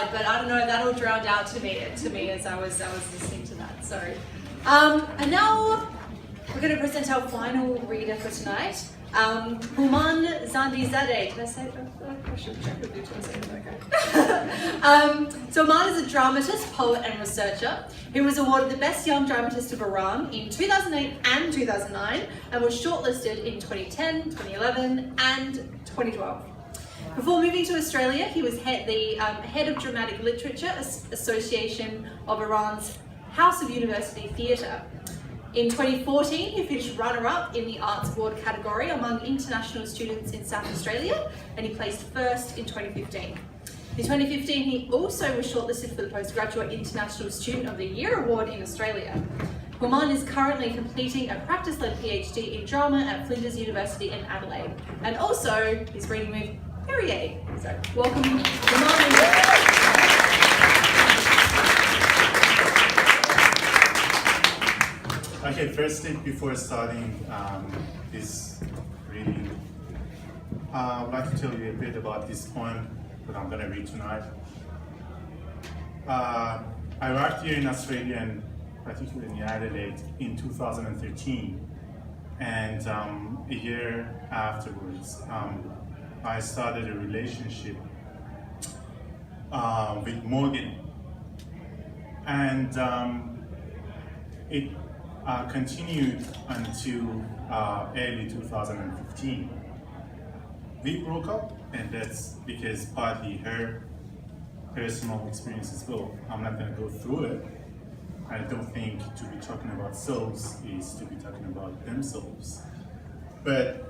outside, but I don't know, that all drowned out to me as I was listening to that. Sorry. And now we're going to present our final reader for tonight. Houman Zandizadeh. Did I say that? I should check with you to say it. Okay. So Houman is a dramatist, poet, and researcher. He was awarded the Best Young Dramatist of Iran in 2008 and 2009, and was shortlisted in 2010, 2011, and 2012. Before moving to Australia, he was head of Dramatic Literature Association of Iran's House of University Theatre. In 2014, he finished runner-up in the Arts Award category among international students in South Australia, and he placed first in 2015. In 2015, he also was shortlisted for the Postgraduate International Student of the Year Award in Australia. Houman is currently completing a practice-led PhD in drama at Flinders University in Adelaide, and also he's reading with Piri. So, welcome, Houman. Okay, firstly, before starting this reading, I'd like to tell you a bit about this poem that I'm going to read tonight. I arrived here in Australia, and particularly in Adelaide, in 2013. And a year afterwards, I started a relationship with Morgan. And it continued until early 2015. We broke up, and that's because partly her personal experience as well. I'm not going to go through it. I don't think to be talking about selves is to be talking about themselves. But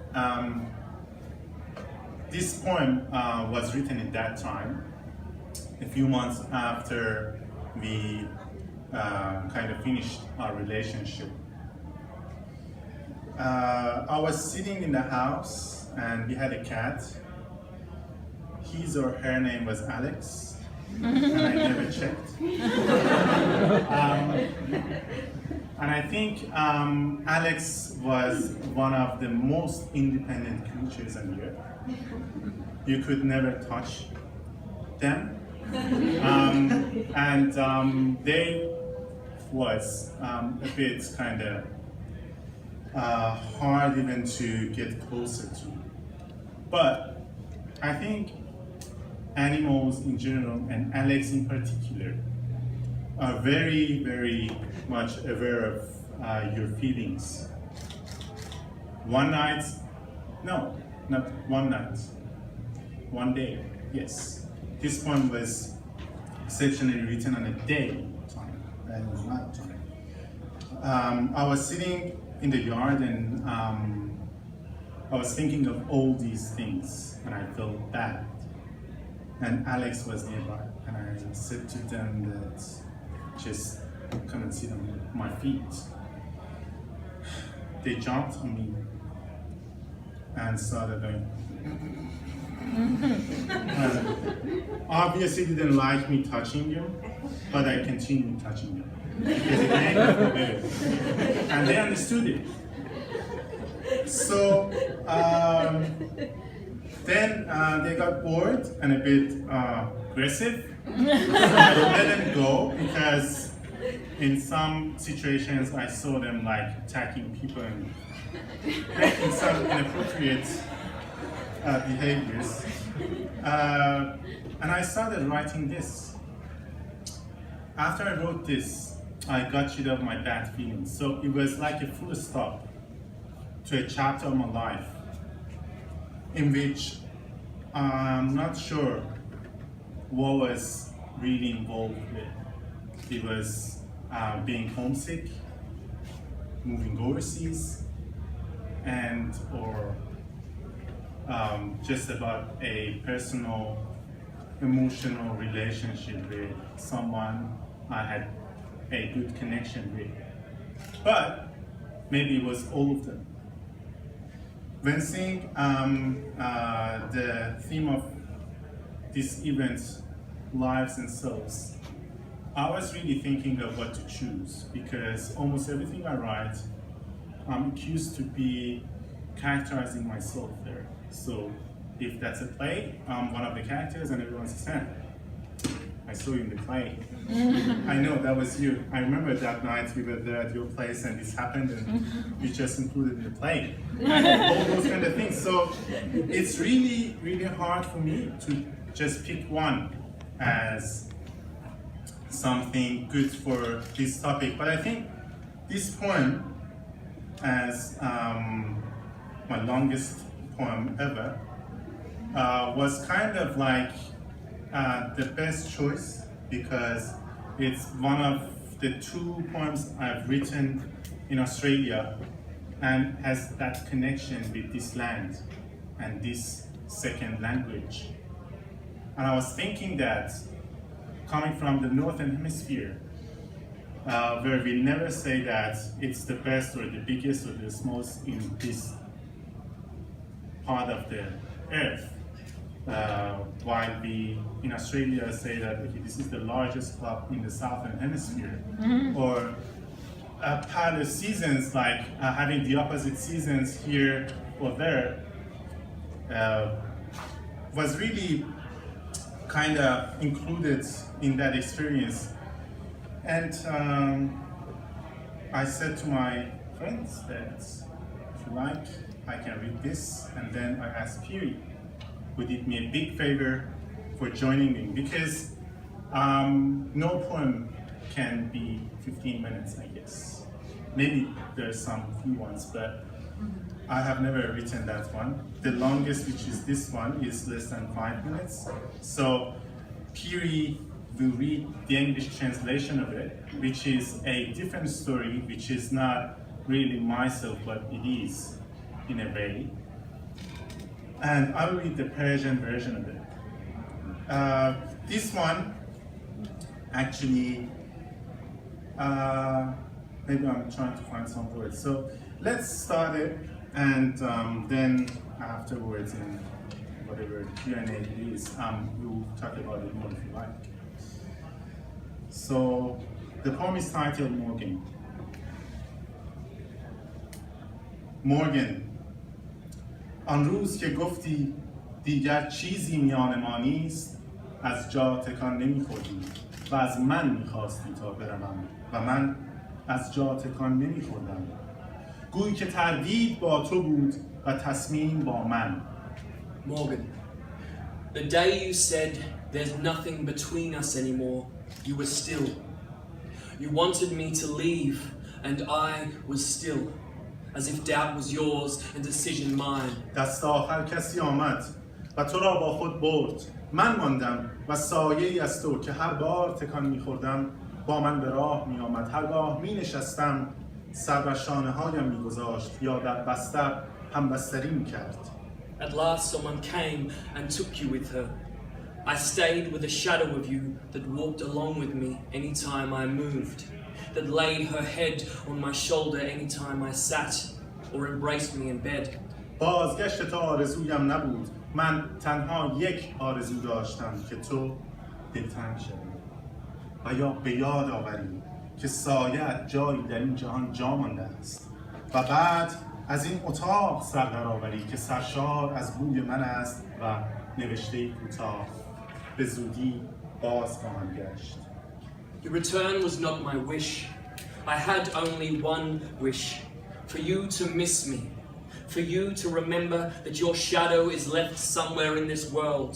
this poem was written at that time, a few months after we kind of finished our relationship. I was sitting in the house, and we had a cat. His or her name was Alex, and I never checked. And I think Alex was one of the most independent creatures on the earth. You could never touch them. And they was a bit kind of hard even to get closer to. But I think animals in general, and Alex in particular, are very, very much aware of your feelings. One night, no, not one night, one day, yes. This poem was exceptionally written on a day time, and night time. I was sitting in the yard, and I was thinking of all these things, and I felt bad. And Alex was nearby, and I said to them that just come and sit on my feet. They jumped on me and started going. Obviously didn't like me touching them, but I continued touching them because it made me feel better. And they understood it. So then they got bored and a bit aggressive. I let them go because in some situations I saw them like attacking people and making some inappropriate behaviors. And I started writing this. After I wrote this, I got rid of my bad feelings. So it was like a full stop to a chapter of my life in which I'm not sure what was really involved with. It was being homesick, moving overseas, and or just about a personal, emotional relationship with someone I had a good connection with. But maybe it was all of them. When seeing the theme of this event, Lives and Selves, I was really thinking of what to choose, because almost everything I write, I'm accused to be characterizing myself there. So if that's a play, I'm one of the characters and everyone's a fan. I saw you in the play. I know that was you. I remember that night we were there at your place and this happened and you just included in the play. And all those kind of things. So it's really, really hard for me to just pick one as something good for this topic. But I think this poem, as my longest poem ever, was kind of like the best choice because it's one of the 2 poems I've written in Australia and has that connection with this land and this second language. And I was thinking that coming from the Northern Hemisphere, where we never say that it's the best or the biggest or the smallest in this part of the earth, while we in Australia say that okay, this is the largest club in the Southern Hemisphere, or parallel seasons like having the opposite seasons here or there, was really kind of included in that experience. And I said to my friends that if you like, I can read this, and then I asked Piri, who did me a big favor for joining me, because no poem can be 15 minutes, I guess. Maybe there's some few ones, but I have never written that one. The longest, which is this one, is less than 5 minutes. So Piri will read the English translation of it, which is a different story, which is not really myself, but it is in a way. And I will read the Persian version of it. This one, actually, maybe I'm trying to find some words. So let's start it, and then afterwards, in whatever Q&A it is, we'll talk about it more if you like. So the poem is titled Morgan. Morgan. آن روز که گفتی دیگر چیزی میان ما نیست، از جا تکان نمی‌خوردی و از من می‌خواستی تا بروم و من از جا تکان نمی‌خوردم. گویی که تردید با تو بود و تصمیم با من. Morgan, the day you said there's nothing between us anymore, you were still. You wanted me to leave and I was still. As if doubt was yours and decision mine. دست آخر کسی آمد و تو را با خود برد. من ماندم و سایه‌ای از تو که هر بار تکان می‌خوردم با من به راه می‌آمد. هرگاه می‌نشستم سر بر شانه‌هایم می‌گذاشت یا در بستر همبستری می‌کرد. At last someone came and took you with her. I stayed with a shadow of you that walked along with me anytime I moved. That laid her head on my shoulder anytime I sat or embraced me in bed. بازگشت تو آرزویم نبود. من تنها یک آرزو داشتم که تو دلتنگ شوی و یا به یاد آوری که سایه‌ات جایی در این جهان جا مانده است و بعد از این اتاق سر درآوری که سرشار از بوی من است و نوشته کوتاه به زودی باز خواهم گشت. Your return was not my wish. I had only one wish, for you to miss me, for you to remember that your shadow is left somewhere in this world,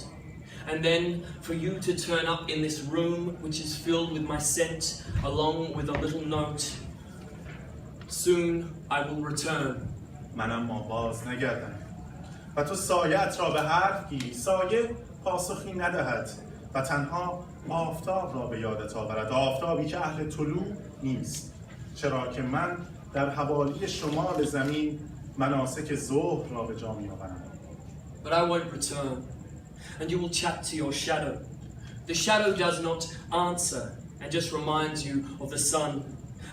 and then for you to turn up in this room which is filled with my scent, along with a little note. Soon I will return. من اما باز نگردم و تو سایه‌ات را به حرف گیری. سایه پاسخی ندهد و تنها آفتاب را به یادت آورد. آفتابی که اهل طلوع نیست، چرا که من در حوالی شمال زمین مناسک ظهر را به جا می‌آورم. But I won't return, and you will chat to your shadow. The shadow does not answer and just reminds you of the sun,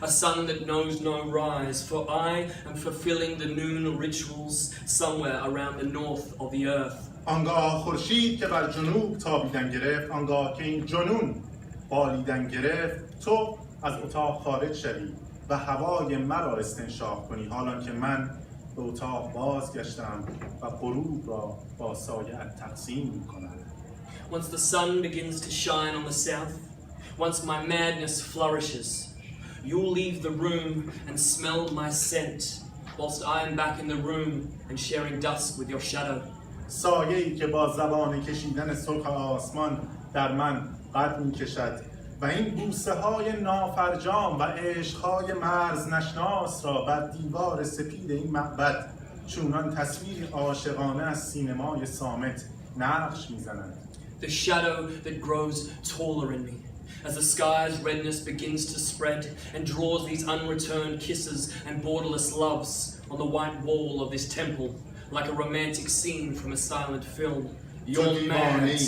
a sun that knows no rise, for I am fulfilling the noon rituals somewhere around the north of the earth. آنگاه خورشید که بر جنوب تابیدن گرفت، آنگاه که این جنون بالیدن گرفت، تو از اتاق خارج شوی و هوای مرا استنشاق کنی، حالان که من به اتاق بازگشتم و غروب را با سایه‌ات تقسیم می‌کنم. once the sun begins to shine on the south, once my madness flourishes, you'll leave the room and smell my scent, whilst I am back in the room and sharing dusk with your shadow. سایه‌ای که با زبان کشیدن سرخ آسمان در من قد می‌کشد و این بوسه های نافرجام و عشقهای مرز نشناس را بر دیوار سپید این معبد چونان تصویر عاشقانه از سینمای صامت نقش می‌زند. The shadow that grows taller in me, as the sky's redness begins to spread and draws these unreturned kisses and borderless loves on the white wall of this temple, like a romantic scene from a silent film. You're mad.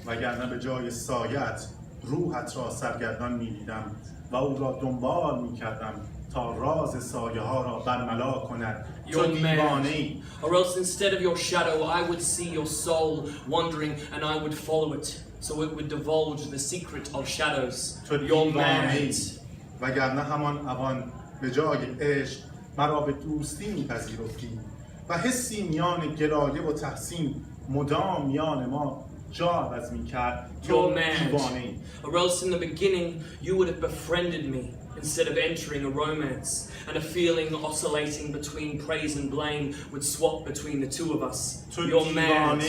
وگرنه به جای سایت روحت را سرگردان می‌دیدم و او را دنبال می‌کردم تا راز سایه ها را برملا کند. تو دیوانه‌ای. Or else instead of your shadow I would see your soul wandering and I would follow it, so it would divulge the secret of shadows. You're mad. وگرنه همان اوان به جای عشق مرا به دوستی می‌پذیرفتی و حسی میان گلایه و تحسین مدام میان ما جا عوض می‌کرد. تو دیوانه‌ای. Or else in the beginning you would have befriended me instead of entering a romance, and a feeling oscillating between praise and blame would swap between the two of us. You're mad.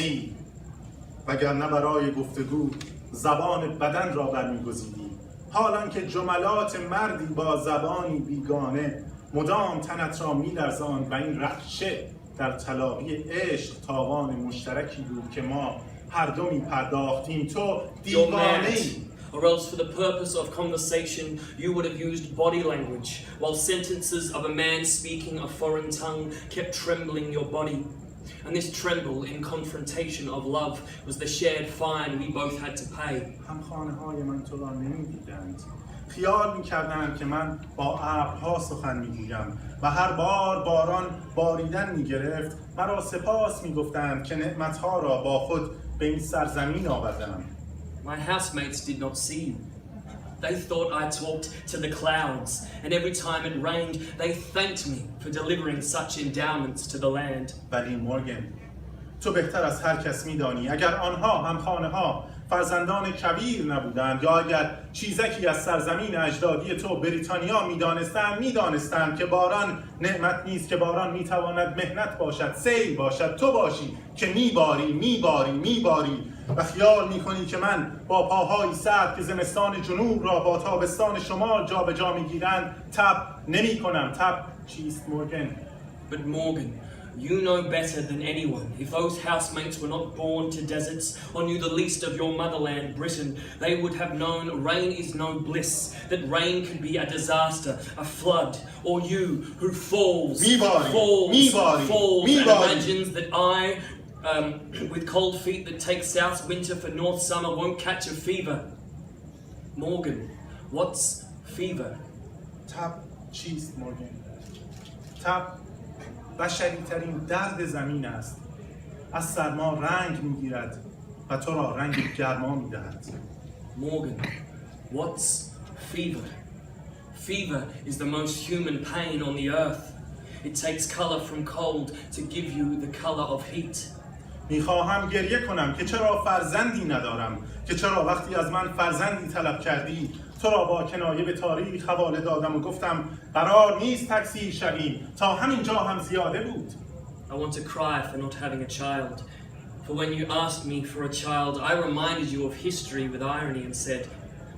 وگرنه برای گفتگو زبان بدن را برمی‌گزیدی، حالان که جملات مردی با زبانی بیگانه مدام تنت را می‌لرزاند و این رخشه در تلاقی عشق تاوان مشترکی بود که ما هر دو می‌پرداختیم. تو دیوانه‌ای. Or else for the purpose of conversation you would have used body language, while sentences of a man speaking a foreign tongue kept trembling your body. And this tremble in confrontation of love was the shared fine we both had to pay. همخانه‌های من تو را نمی‌دیدند. خیال می‌کردند که من با ابرها سخن می‌گویم و هر بار باران باریدن می‌گرفت مرا سپاس می‌گفتند که نعمت‌ها را با خود به این سرزمین آوردم. My housemates did not see you. They thought I talked to the clouds, and every time it rained, they thanked me for delivering such endowments to the land. ولی مورگن، تو بهتر از هر کس می‌دانی اگر آنها همخانه‌ها فرزندان کبیر نبودند یا اگر چیزکی از سرزمین اجدادی تو بریتانیا می‌دانستند که باران نعمت نیست، که باران می‌تواند مهنت باشد، سیل باشد، تو باشی که میباری و خیال میکنی که من با پاهای سرد که زمستان جنوب را با تابستان شمال جابجا میگیرند تب نمیکنم. تب چیست مورگن؟ But Morgan, you know better than anyone. If those housemates were not born to deserts or knew the least of your motherland, Britain, they would have known rain is no bliss, that rain can be a disaster, a flood, or you who falls and imagines that I, with cold feet that take south winter for north summer, won't catch a fever. Morgan, what's fever? تب چیست مورگن؟ تب بشری ترین درد زمین است. از سرما رنگ میگیرد و تو را رنگ گرما میدهد. Morgan, what's fever? Fever is the most human pain on the earth. It takes color from cold to give you the color of heat. میخواهم گریه کنم که چرا فرزندی ندارم، که چرا وقتی از من فرزندی طلب کردی تو را با کنایه به تاریخ حواله دادم و گفتم قرار نیست تکثیر شویم، تا همینجا هم زیاده بود. I want to cry for not having a child. For when you asked me for a child, I reminded you of history with irony and said,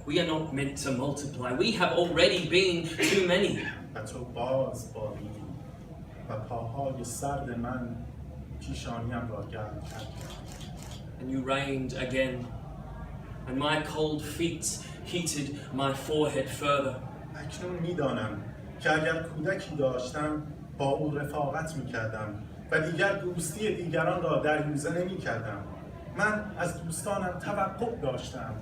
we are not meant to multiply. We have already been too many. و تو باز باریدی و پاهای سرد من پیشانیم را گرم کرد. And you rained again, and my cold feet heated my forehead further. اکنون میدانم که اگر کودکی داشتم با او رفاقت میکردم و دیگر دوستی دیگران را دریوزه نمیکردم. من از دوستانم توقع داشتم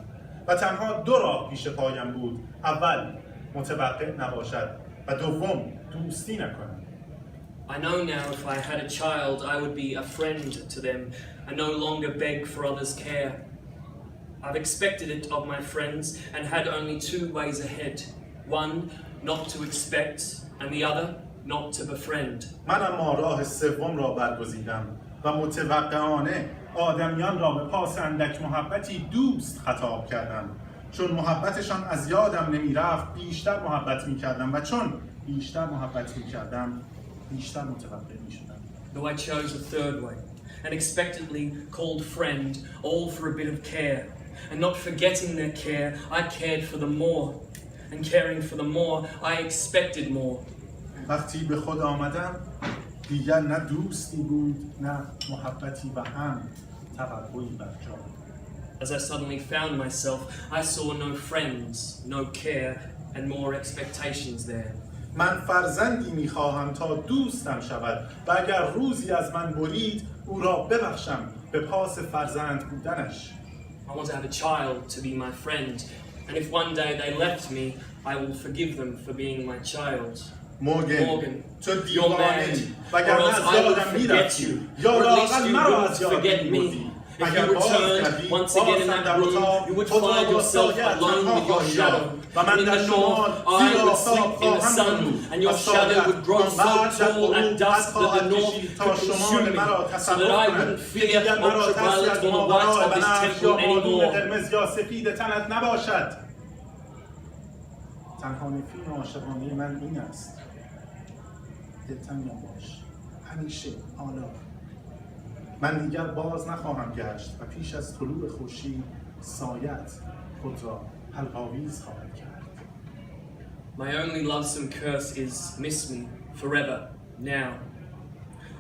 و تنها دو راه پیش پایم بود. اول متوقع نباشد و دوم دوستی نکنم. I know now if I had a child, I would be a friend to them and no longer beg for others' care. I've expected it of my friends and had only two ways ahead. One, not to expect, and the other, not to befriend. من اما راه سوم را برگزیدم و متوقعانه آدمیان را به پاس اندک محبتی دوست خطاب کردم. چون محبتشان از یادم نمی رفت بیشتر محبت می کردم و چون بیشتر محبت می کردم بیشتر متوقع می شدم. Though I chose a third way, an expectantly called friend, all for a bit of care. And not forgetting their care, I cared for them more. And caring for them more, I expected more. وقتی به خود آمدم دیگر نه دوستی بود نه محبتی و هم توقعی بر جا. As I suddenly found myself, I saw no friends, no care, and more expectations there. من فرزندی میخواهم تا دوستم شود و اگر روزی از من برید او را ببخشم به پاس فرزند بودنش. I want to have a child to be my friend, and if one day they left me, I will forgive them for being my child. Morgan, تو you're دیوانه‌ای mad, وگر or من else از I will یادم forget میرفتی you, یا or at least لااقل you مرا از wouldn't یاد forget me. میبردی. If اگر you باز returned کردی once again in بازم that در room, اتاق you would خود را find با yourself سایه‌ات alone تنها with your خواهی shadow. یافت و And من in در the شمال north, I زیر would آفتاب sleep in the خواهم sun, بود and your و shadow would grow so آنقدر در tall and غروب dusk that the خواهد north کشید could تا شمال consume me, مرا so that تصور I کند wouldn't که fear دیگر مرا ترسی ultraviolet از or the white ماورای of this بنفش یا temple مادون anymore. قرمز یا سفید تنت نباشد. تنها نفرین عاشقانه من این است. دلتنگم باش همیشه حالا. من دیگر باز نخواهم گشت و پیش از طلوع خورشید سایت خود را حلق‌آویز خواهم کرد. My only lonesome curse is miss me forever now.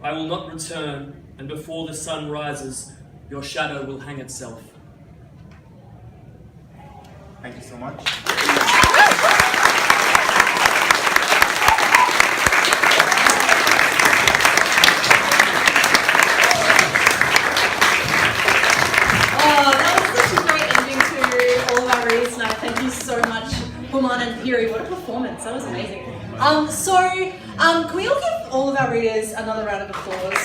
I will not return, and before the sun rises, your shadow will hang itself. Thank you so much. Thank you so much, Houman and Piri. What a performance. That was amazing. Can we all give all of our readers another round of applause?